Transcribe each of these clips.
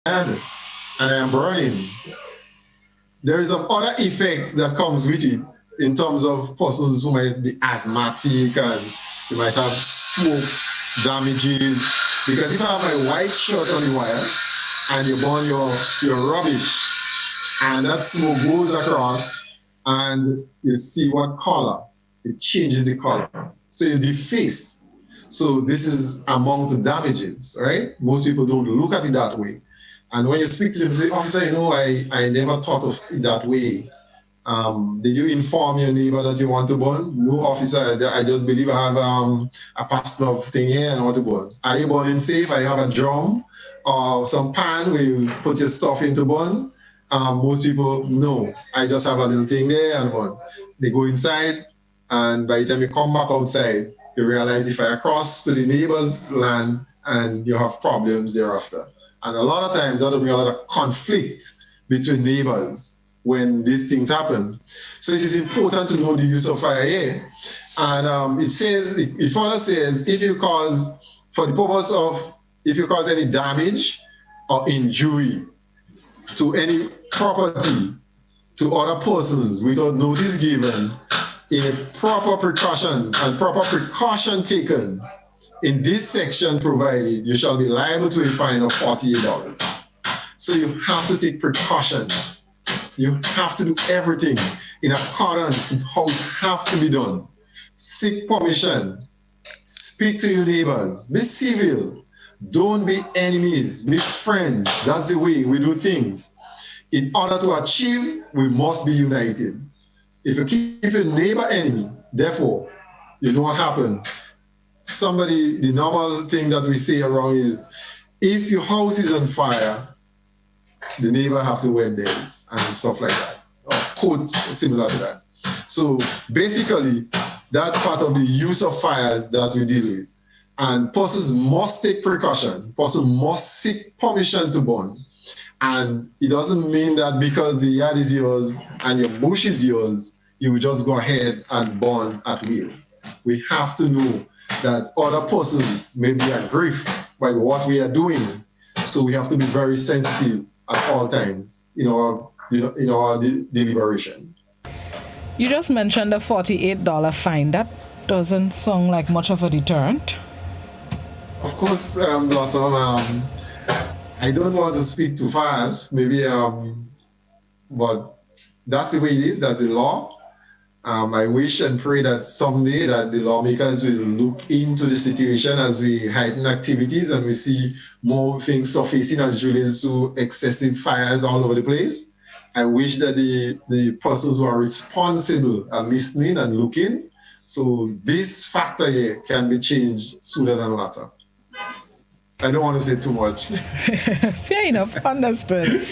and I am burning. There is some other effects that comes with it in terms of persons who might be asthmatic and you might have smoke damages. Because if I have my white shirt on the wire and you burn your rubbish and that smoke goes across and you see what color, it changes the color. So you deface. So this is among the damages, right? Most people don't look at it that way. And when you speak to them, say, officer, I never thought of it that way. Did you inform your neighbor that you want to burn? No, officer, I just believe I have a personal thing here and I want to burn. Are you burning safe? Are you have a drum or some pan where you put your stuff into burn? Most people, no, I just have a little thing there and burn. They go inside, and by the time you come back outside, you realize if I cross to the neighbor's land and you have problems thereafter. And a lot of times that will bring a lot of conflict between neighbors when these things happen. So it is important to know the use of fire here. And it further says, if you cause any damage or injury to any property to other persons without notice given, a proper precaution taken in this section provided, you shall be liable to a fine of $48. So you have to take precaution. You have to do everything in accordance with how it have to be done. Seek permission. Speak to your neighbors. Be civil. Don't be enemies. Be friends. That's the way we do things. In order to achieve, we must be united. If you keep your neighbor enemy, therefore, you know what happened. The normal thing that we say around is, if your house is on fire, the neighbor have to wear theirs and stuff like that, or quotes similar to that. So basically, that's part of the use of fires that we deal with. And persons must take precaution. Persons must seek permission to burn. And it doesn't mean that because the yard is yours and your bush is yours, you will just go ahead and burn at will. We have to know that other persons may be aggrieved by what we are doing. So we have to be very sensitive at all times in our deliberation. You just mentioned a $48 fine. That doesn't sound like much of a deterrent. Of course, Blossom, I don't want to speak too fast, maybe, but that's the way it is, that's the law. I wish and pray that someday that the lawmakers will look into the situation as we heighten activities and we see more things surfacing as it relates to excessive fires all over the place. I wish that the persons who are responsible are listening and looking, so this factor here can be changed sooner than later. I don't want to say too much. Fair enough, understood.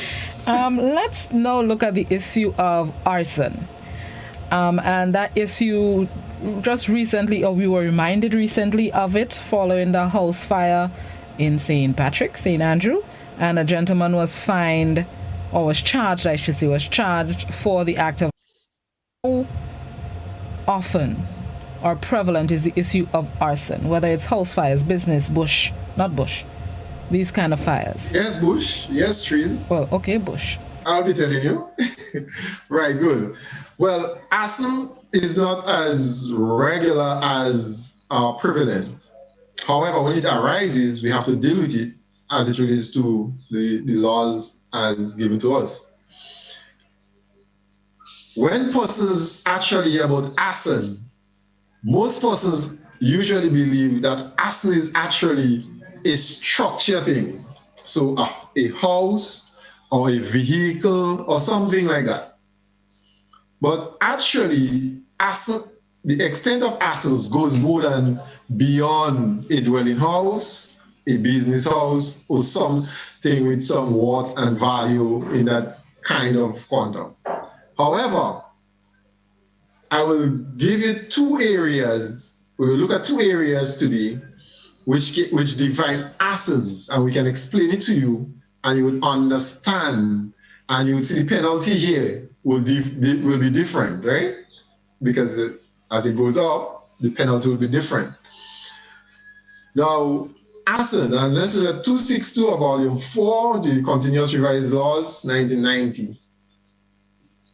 Let's now look at the issue of arson. And that issue just recently, or we were reminded recently of it following the house fire in St. Andrew. And a gentleman was fined, or was charged, I should say, for the act of. How often or prevalent is the issue of arson, whether it's house fires, business, bush, not bush, these kind of fires? Yes, bush. Yes, trees. Well, okay, bush. I'll be telling you. Right, good. Well, arson is not as regular as prevalent. However, when it arises, we have to deal with it as it relates to the laws as given to us. When persons actually hear about arson, most persons usually believe that arson is actually a structure thing. So a house or a vehicle or something like that. But actually, arson, the extent of arson goes more than beyond a dwelling house, a business house, or something with some worth and value in that kind of quantum. However, I will give you two areas. We will look at two areas today which define arsons, and we can explain it to you, and you will understand, and you will see the penalty here will be different, right? Because as it goes up, the penalty will be different. Now, arson, and let's look at 262 of Volume 4, the Continuous Revised Laws, 1990.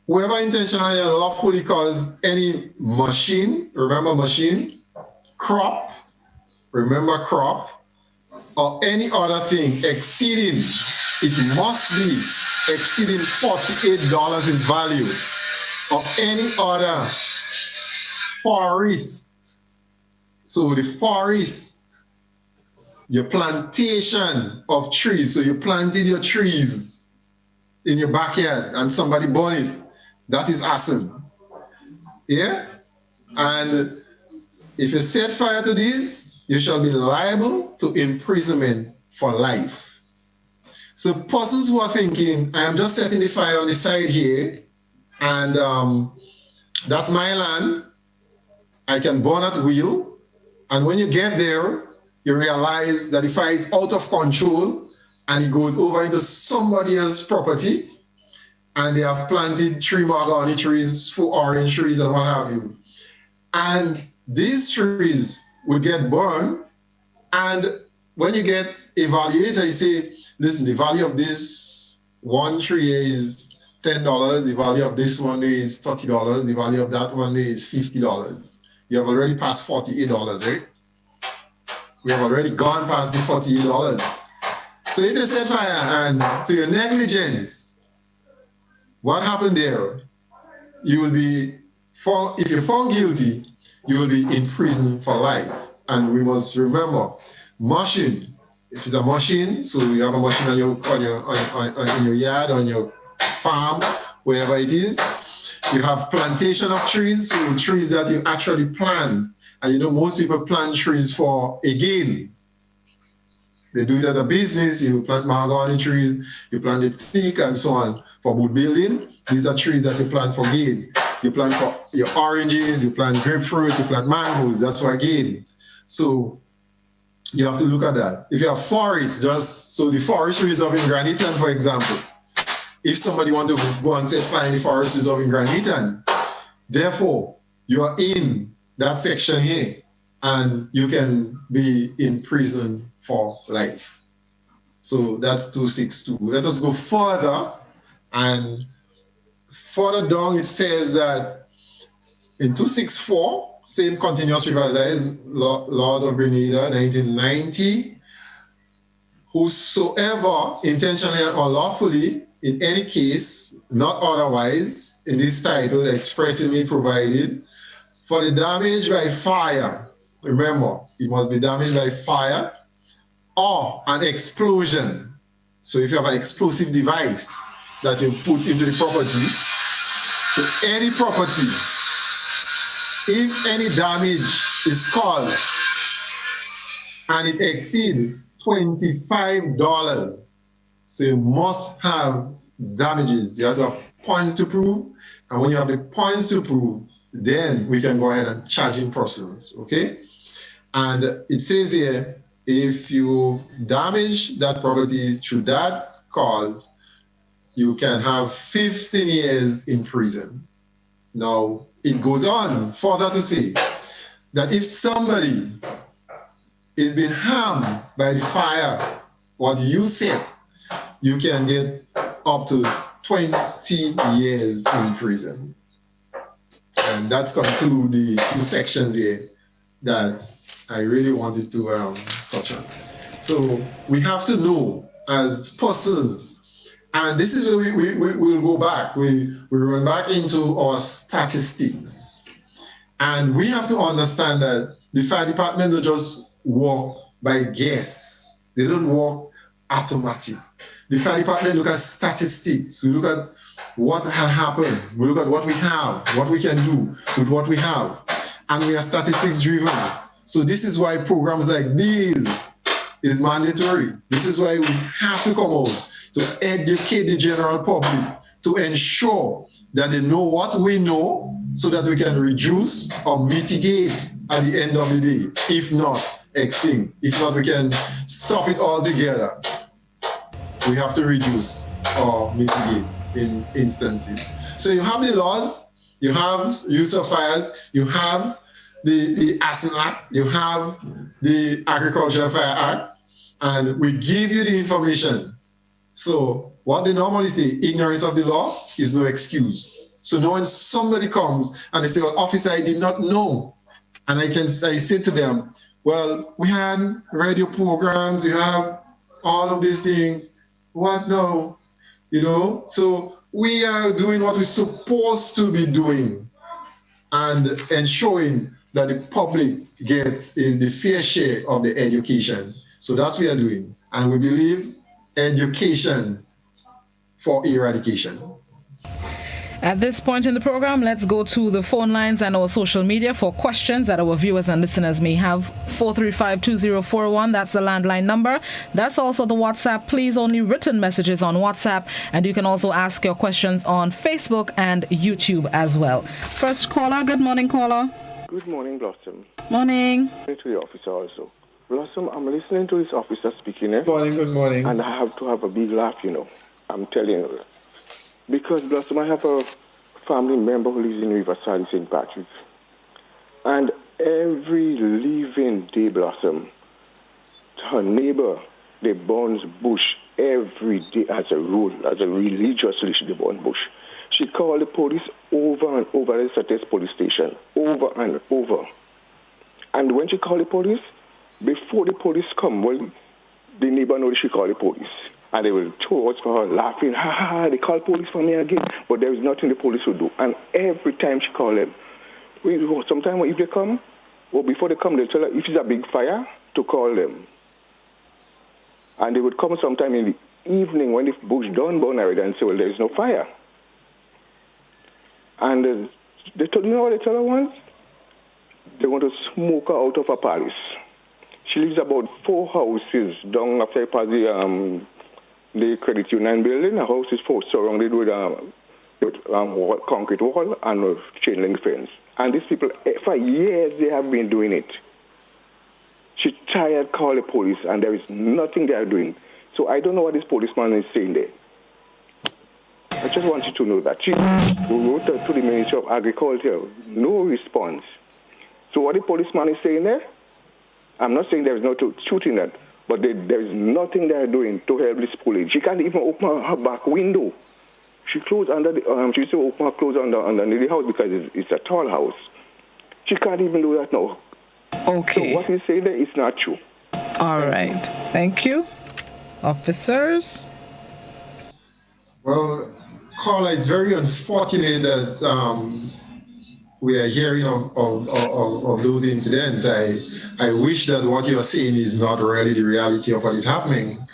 Whoever intentionally and lawfully causes any machine, remember machine, crop, remember crop, or any other thing exceeding, it must be exceeding $48 in value, or any other forest. So the forest, your plantation of trees, so you planted your trees in your backyard and somebody burned it, that is arson. Yeah? And if you set fire to this, you shall be liable to imprisonment for life. So persons who are thinking, I am just setting the fire on the side here, and that's my land, I can burn at will. And when you get there, you realize that the fire is out of control and it goes over into somebody else's property, and they have planted 3 mahogany trees, 4 orange trees, and what have you. And these trees would get burned, and when you get evaluated, you say, listen, the value of this one tree is $10, the value of this one is $30, the value of that one is $50. You have already passed $48, right? We have already gone past the $48. So if you set fire and to your negligence, what happened there? You will be, if you're found guilty, you will be in prison for life. And we must remember, machine, if it's a machine, so you have a machine in your yard, on your farm, wherever it is, you have plantation of trees, so trees that you actually plant. And you know, most people plant trees for a gain. They do it as a business. You plant mahogany trees, you plant it thick and so on. For wood building, these are trees that you plant for gain. You plant for your oranges, you plant grapefruit, you plant mangoes, that's for gain. So you have to look at that. If you have forests, just so the forest reserve in Grand Eton, for example, if somebody wants to go and set fire in the forest reserve in Grand Eton, therefore you are in that section here and you can be in prison for life. So that's 262. Let us go further, and further down it says that in 264, same continuous revised laws of Grenada, 1990, whosoever intentionally or lawfully, in any case, not otherwise, in this title expressly provided, for the damage by fire, remember, it must be damaged by fire, or an explosion. So if you have an explosive device that you put into the property, to any property, if any damage is caused and it exceeds $25, so you must have damages. You have to have points to prove, and when you have the points to prove, then we can go ahead and charge in persons, okay? And it says here, if you damage that property through that cause, you can have 15 years in prison. Now, it goes on further to say that if somebody is being harmed by the fire, what you said, you can get up to 20 years in prison. And that's conclude the 2 sections here that I really wanted to touch on. So we have to know as persons, and this is where we'll go back. We run back into our statistics. And we have to understand that the fire department don't just work by guess. They don't work automatic. The fire department look at statistics. We look at what had happened. We look at what we have, what we can do with what we have. And we are statistics driven. So this is why programs like these is mandatory. This is why we have to come out to educate the general public, to ensure that they know what we know so that we can reduce or mitigate at the end of the day. If not, extinct. If not, we can stop it altogether. We have to reduce or mitigate in instances. So you have the laws, you have use of fires, you have the Arson Act, you have the Agricultural Fire Act, and we give you the information. So what they normally say, ignorance of the law is no excuse. So now when somebody comes and they say, well, officer, I did not know. And I say to them, well, we had radio programs, you have all of these things. What now? So we are doing what we're supposed to be doing and ensuring that the public get the fair share of the education. So that's what we are doing. And we believe education for eradication. At this point in the program, let's go to the phone lines and our social media for questions that our viewers and listeners may have. 435-2041, that's the landline number. That's also the WhatsApp. Please, only written messages on WhatsApp. And you can also ask your questions on Facebook and YouTube as well. First caller, good morning, caller. Good morning, Blossom. Morning. To the officer also. Blossom, I'm listening to this officer speaking. Good morning. And I have to have a big laugh, I'm telling you. Because, Blossom, I have a family member who lives in Riverside, St. Patrick. And every living day, Blossom, her neighbor, they burns bush every day as a rule, as a religious religion, they burn bush. She called the police over and over at the Sattes police station, over and over. And when she called the police, before the police come, well, the neighbor knows she called the police. And they will throw us for her, laughing, ha, ha, ha, they call police for me again. But there is nothing the police will do. And every time she call them, sometimes if they come, or before they come, they'll tell her if it's a big fire, to call them. And they would come sometime in the evening when the bush done burn already and say, well, there is no fire. And they told, you know what they tell her once? They want to smoke her out of her palace. She lives about 4 houses down after I pass the Credit Union building. Her house is surrounded with concrete wall and chain link fence. And these people, for years, they have been doing it. She tired, called the police, and there is nothing they are doing. So I don't know what this policeman is saying there. I just want you to know that. She wrote to the Ministry of Agriculture, no response. So what the policeman is saying there, I'm not saying there is no truth in that, but there is nothing they are doing to help this police. She can't even open her back window. She closed under she used to open her clothes underneath the house because it's a tall house. She can't even do that now. Okay. So what you say there is not true. All right. Thank you. Officers? Well, caller, it's very unfortunate that we are hearing of those incidents. I wish that what you're saying is not really the reality of what is happening.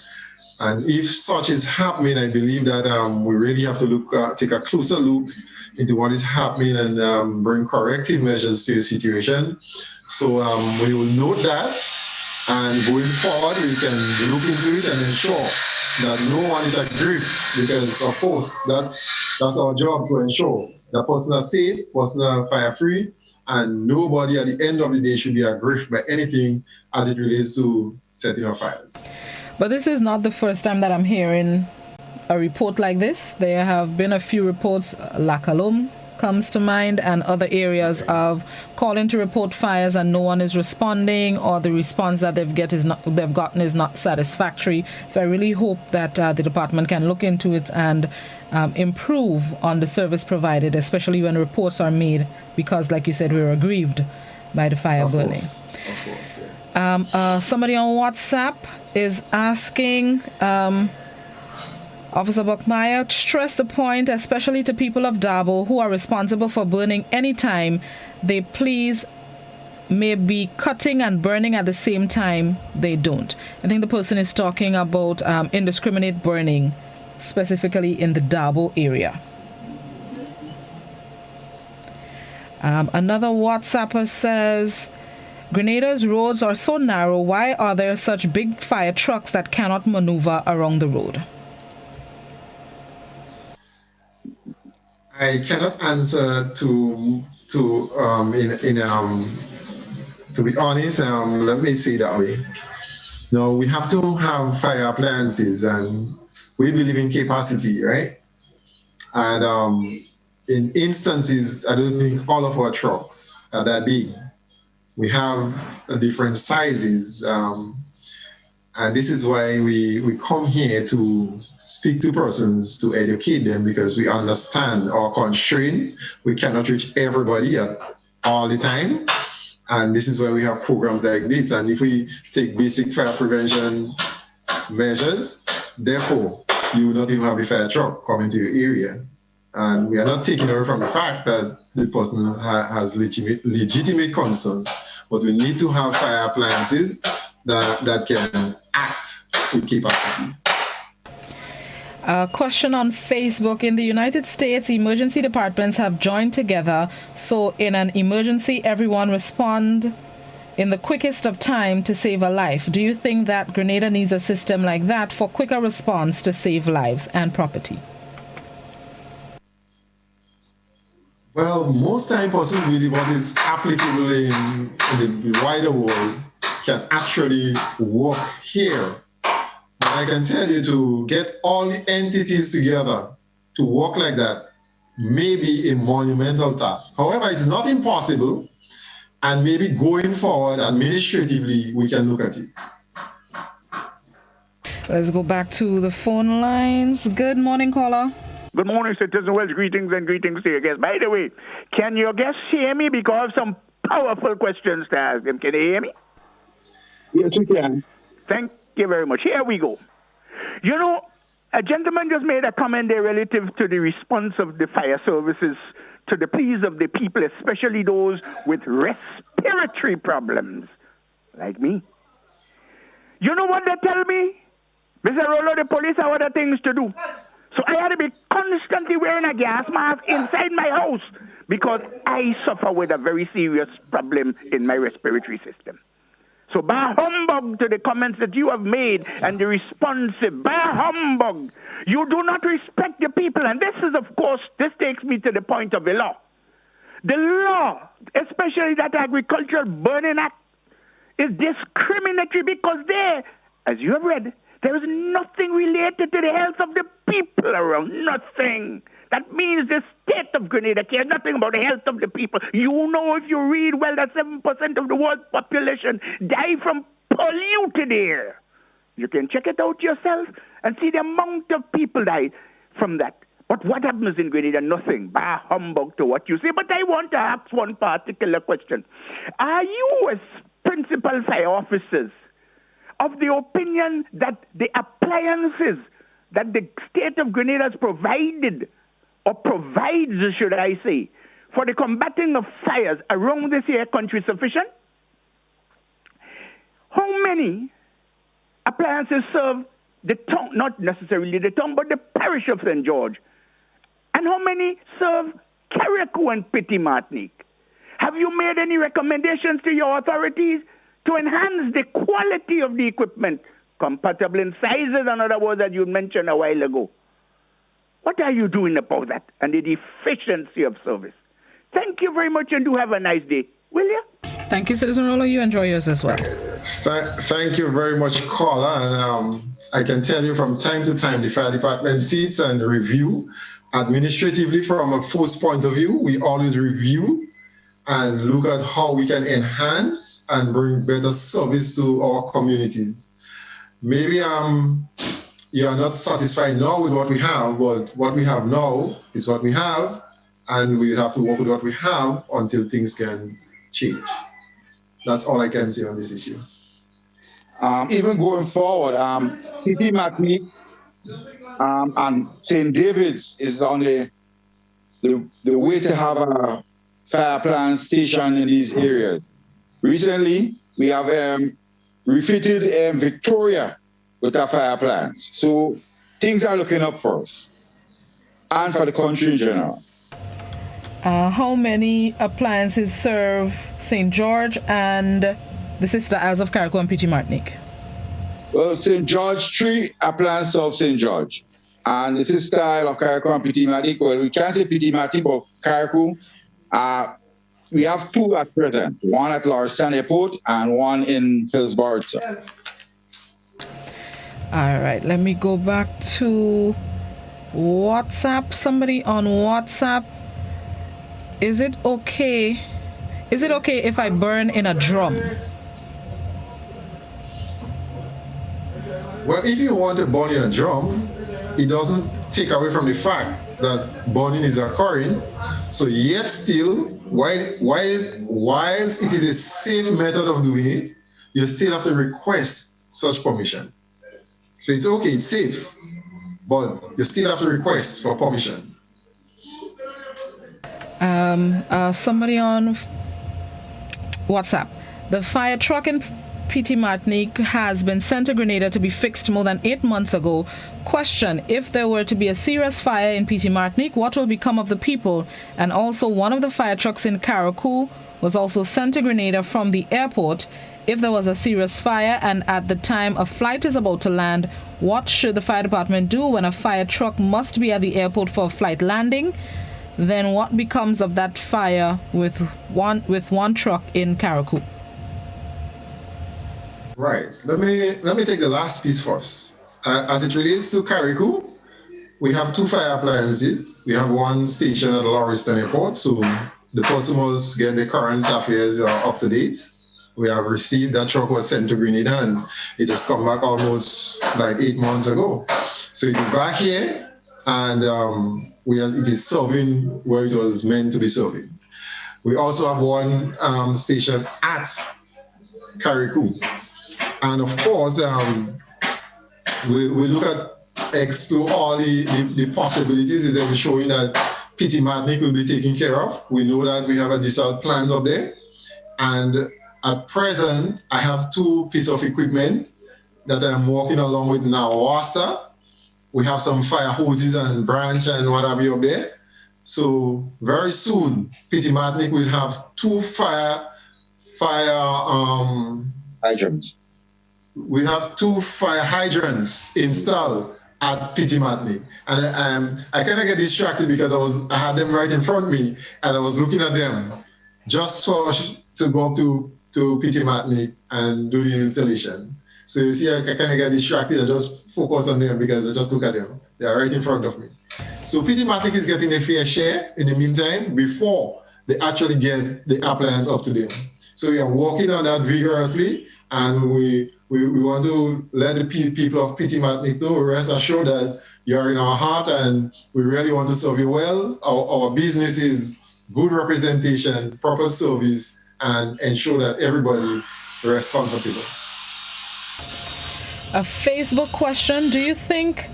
And if such is happening, I believe that we really have to take a closer look into what is happening and bring corrective measures to the situation. So we will note that, and going forward, we can look into it and ensure that no one is aggrieved, because of course that's our job, to ensure the person is safe, person is fire-free, and nobody at the end of the day should be aggrieved by anything as it relates to setting of fires. But this is not the first time that I'm hearing a report like this. There have been a few reports, Lakalum comes to mind, and other areas of calling to report fires and no one is responding, or the response that they've gotten is not satisfactory. So I really hope that the department can look into it and improve on the service provided, especially when reports are made, because like you said, we were aggrieved by the fire burning. Of course, yeah. Somebody on WhatsApp is asking, Officer Buckmeyer, stress the point, especially to people of Dabo who are responsible for burning anytime they please, may be cutting and burning at the same time they don't. I think the person is talking about indiscriminate burning, specifically in the Dabo area. Another WhatsApper says, Grenada's roads are so narrow. Why are there such big fire trucks that cannot maneuver around the road? I cannot answer to be honest. Let me say that way. No, we have to have fire appliances, and we believe in capacity, right? And in instances, I don't think all of our trucks are that big. We have different sizes, and And this is why we come here to speak to persons, to educate them, because we understand our constraint. We cannot reach everybody at all the time. And this is why we have programs like this. And if we take basic fire prevention measures, therefore, you will not even have a fire truck coming to your area. And we are not taking away from the fact that the person has legitimate concerns, but we need to have fire appliances that can act with capacity. A question on Facebook. In the United States, emergency departments have joined together, so in an emergency, everyone respond in the quickest of time to save a life. Do you think that Grenada needs a system like that for quicker response to save lives and property? Well, most time persons believe what is applicable in the wider world can actually work here. But I can tell you, to get all the entities together to work like that may be a monumental task. However, it's not impossible, and maybe going forward administratively, we can look at it. Let's go back to the phone lines. Good morning, caller. Good morning, Citizen Wells. Greetings and greetings to your guests. By the way, can your guests hear me? Because I have some powerful questions to ask them. Can they hear me? Yes, we can. Thank you very much. Here we go. You know, a gentleman just made a comment there relative to the response of the fire services to the pleas of the people, especially those with respiratory problems, like me. You know what they tell me? Mr. Rollo, the police have other things to do. So I had to be constantly wearing a gas mask inside my house because I suffer with a very serious problem in my respiratory system. So by humbug to the comments that you have made and the responsive, by humbug, you do not respect the people. And this is, of course, this takes me to the point of the law. The law, especially that Agricultural Burning Act, is discriminatory because there, as you have read, there is nothing related to the health of the people around. Nothing. That means the state of Grenada cares nothing about the health of the people. You know, if you read well, that 7% of the world's population die from polluted air. You can check it out yourself and see the amount of people die from that. But what happens in Grenada? Nothing. Bah, humbug to what you say. But I want to ask one particular question. Are you, as principal fire officers, of the opinion that the appliances that the state of Grenada has provided, or provides, should I say, for the combating of fires around this here country sufficient? How many appliances serve the town, not necessarily the town, but the parish of St. George? And how many serve Carriacou and Petit Martinique? Have you made any recommendations to your authorities to enhance the quality of the equipment, compatible in sizes, in other words, that you mentioned a while ago? What are you doing about that and the efficiency of service? Thank you very much and do have a nice day. Will you? Thank you, Citizen Rollo. You enjoy yours as well. Thank you very much, caller. And I can tell you from time to time, the fire department sits and review administratively from a force point of view. We always review and look at how we can enhance and bring better service to our communities. Maybe you are not satisfied now with what we have, but what we have now is what we have, and we have to work with what we have until things can change. That's all I can say on this issue. Even going forward, Petit Martinique and St. David's is on the way to have a fire plant station in these areas. Recently, we have refitted Victoria with our fire plants. So things are looking up for us and for the country in general. How many appliances serve St. George and the Sister Isles of Carriacou and Petit Martinique? Well, St. George, 3 appliances of St. George. And the Sister Isles of Carriacou and Petit Martinique, well, we can't say Petit Martinique, but Carriacou, we have 2 at present, one at Lauriston Airport and one in Hillsborough. All right, let me go back to WhatsApp. Somebody on WhatsApp. Is it okay if I burn in a drum? Well, if you want to burn in a drum, it doesn't take away from the fact that burning is occurring. So yet still, whilst it is a safe method of doing it, you still have to request such permission. So it's okay, it's safe, but you still have to request for permission. Somebody on WhatsApp. The fire truck in PT Martinique has been sent to Grenada to be fixed more than 8 months ago. Question: if there were to be a serious fire in PT Martinique, what will become of the people? And also, one of the fire trucks in Carriacou was also sent to Grenada from the airport. If there was a serious fire and at the time a flight is about to land, what should the fire department do when a fire truck must be at the airport for a flight landing? Then what becomes of that fire with one truck in Carriacou? Right. Let me take the last piece first. As it relates to Carriacou, we have 2 fire appliances. We have one station at Lauriston Airport, so the customers get the current affairs up to date. We have received that truck was sent to Grenada and it has come back almost like 8 months ago. So it is back here and it is serving where it was meant to be serving. We also have one station at Carriacou. And of course, we look at explore all the possibilities is that we're showing that PT Martinique will be taken care of. We know that we have a desal plant up there. And at present, I have 2 pieces of equipment that I'm working along with Nawasa. We have some fire hoses and branch and what have you up there. So very soon, PT Martinique will have 2 fire hydrants. We have 2 fire hydrants installed at PT Martinique. And I kind of get distracted because I had them right in front of me and I was looking at them just to go up to PT Martinique and do the installation. So you see, I kind of get distracted. I just focus on them because I just look at them. They are right in front of me. So PT Martinique is getting a fair share in the meantime before they actually get the appliance up to them. So we are working on that vigorously, and we want to let the people of PT Martinique know, rest assured that you're in our heart and we really want to serve you well. Our business is good representation, proper service, and ensure that everybody rests comfortable. A Facebook question: do you think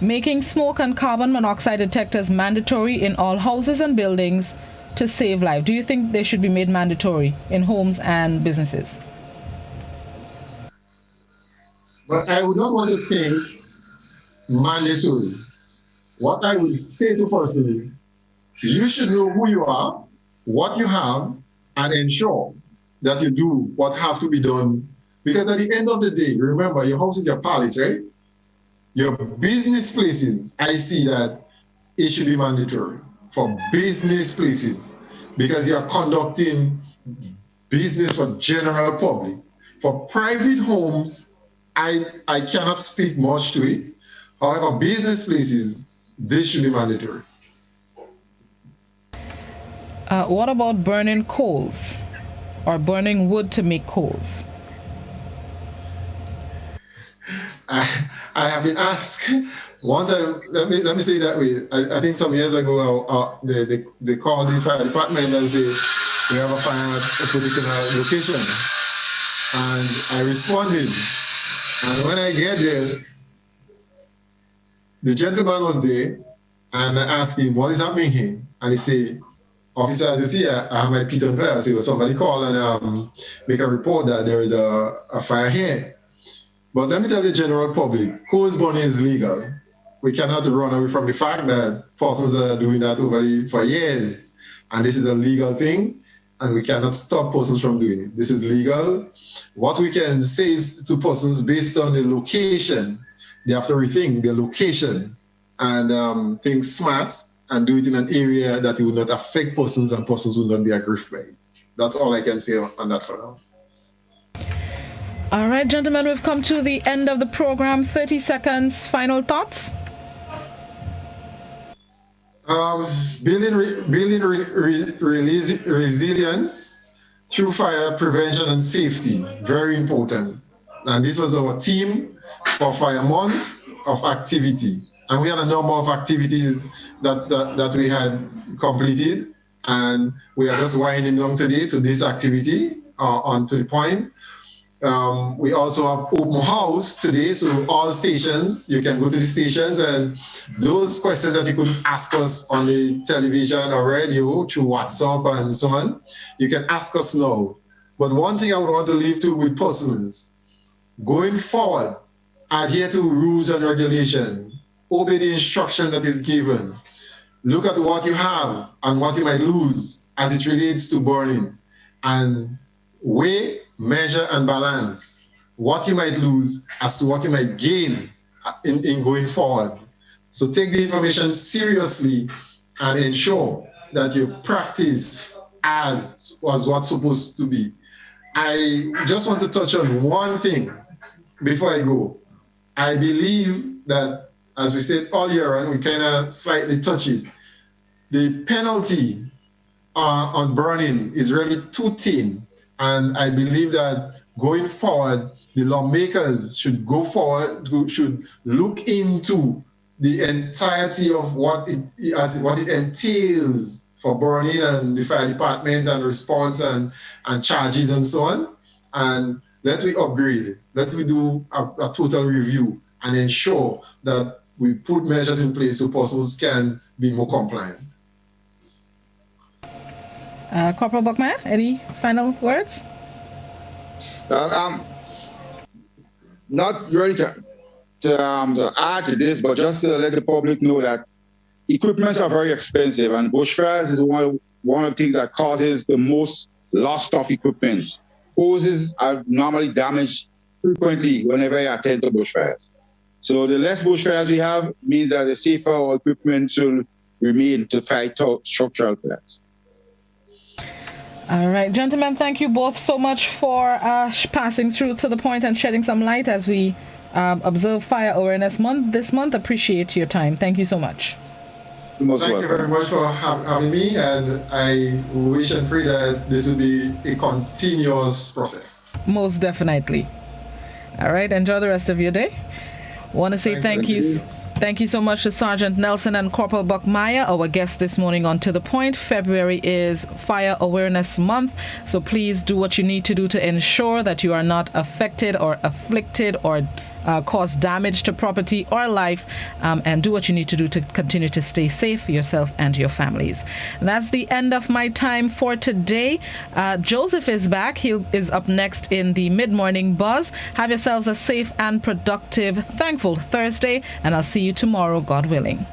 making smoke and carbon monoxide detectors mandatory in all houses and buildings to save life? Do you think they should be made mandatory in homes and businesses? But I would not want to think mandatory. What I would say to personally, you should know who you are, what you have, and ensure that you do what have to be done. Because at the end of the day, remember, your house is your palace, right? Your business places, I see that it should be mandatory for business places because you're conducting business for general public. For private homes, I cannot speak much to it. However, business places, this should be mandatory. What about burning coals or burning wood to make coals? I have been asked one time. Let me say it that way. I think some years ago, they called the fire department and say we have a fire at a particular location, and I responded. And when I get there, the gentleman was there, and I asked him what is happening here, and he said, "Officer, as you see, I have my peat on fire." So somebody call and make a report that there is a fire here. But let me tell the general public, coals burning is legal. We cannot run away from the fact that persons are doing that for years. And this is a legal thing, and we cannot stop persons from doing it. This is legal. What we can say is to persons based on the location, they have to rethink the location and think smart and do it in an area that it will not affect persons and persons will not be aggrieved by it. That's all I can say on that for now. All right, gentlemen, we've come to the end of the program. 30 seconds, final thoughts? Building resilience through fire prevention and safety, very important. And this was our team for Fire Month of activity. And we had a number of activities that we had completed. And we are just winding down today to this activity on To The Point. We also have open house today, so all stations, you can go to the stations, and those questions that you could ask us on the television or radio through WhatsApp and so on, you can ask us now. But one thing I would want to leave to with persons, going forward, adhere to rules and regulation, obey the instruction that is given, look at what you have and what you might lose as it relates to burning, and weigh, measure, and balance what you might lose as to what you might gain in going forward. So take the information seriously and ensure that you practice as was what's supposed to be. I just want to touch on one thing before I go. I believe that, as we said earlier, and we kind of slightly touch it, the penalty on burning is really too thin. And I believe that going forward, the lawmakers should go forward, should look into the entirety of what it entails for burning and the fire department and response and charges and so on. And let we upgrade, let we do a total review and ensure that we put measures in place so persons can be more compliant. Corporal Buckmeyer, any final words? Not really to add to this, but just to let the public know that equipments are very expensive, and bushfires is one of the things that causes the most loss of equipments. Hoses are normally damaged frequently whenever you attend to bushfires. So the less bushfires we have means that the safer our equipment will remain to fight out structural fires. All right, gentlemen, thank you both so much for passing through To The Point and shedding some light as we observe Fire Awareness Month this month. Appreciate your time. Thank you so much. Thank you very much for having me, and I wish and pray that this will be a continuous process. Most definitely. All right, enjoy the rest of your day. Want to say thank you. Thank you so much to Sergeant Nelson and Corporal Buckmeyer, our guests this morning on To The Point. February is Fire Awareness Month, so please do what you need to do to ensure that you are not affected or afflicted or cause damage to property or life, and do what you need to do to continue to stay safe, yourself and your families. That's the end of my time for today. Joseph is back. He is up next in the mid-morning buzz. Have yourselves a safe and productive, thankful Thursday, and I'll see you tomorrow, God willing.